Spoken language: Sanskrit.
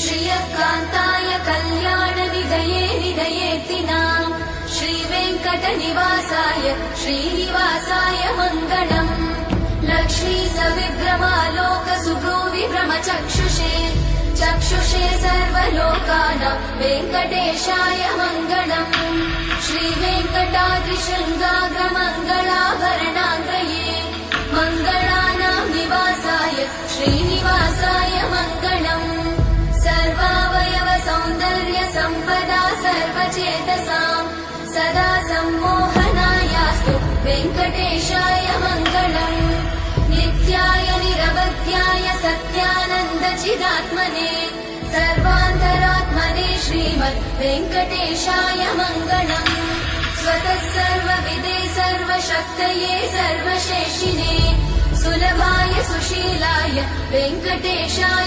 श्रियकान्ताय कल्याणनिधये निधयेतिनाम् श्रीवेङ्कटनिवासाय श्रीनिवासाय मङ्गलम्। लक्ष्मी सविभ्रमालोकसुभ्रूविभ्रमचक्षुषे चक्षुषे सर्वलोकानां वेङ्कटेशाय मङ्गलम्। श्रीवेङ्कटाद्रिशृङ्गाग्रमङ्गलाभरणाग्रये मङ्गलानां निवासाय श्रीनिवासाय मङ्गलम्। सर्वावयव सौन्दर्य सम्पदा सर्वचेतसां सदा सम्मोहनायास्तु वेङ्कटेशाय मङ्गलम्। नित्याय निरवध्याय सत्यानन्द चिदात्मने सर्वान्तरात्मने श्रीमद् वेङ्कटेशाय मङ्गलम्। स्वतः सर्वविदे सर्वशक्तये सर्वशेषिने सुलभाय सुशीलाय वेङ्कटेशाय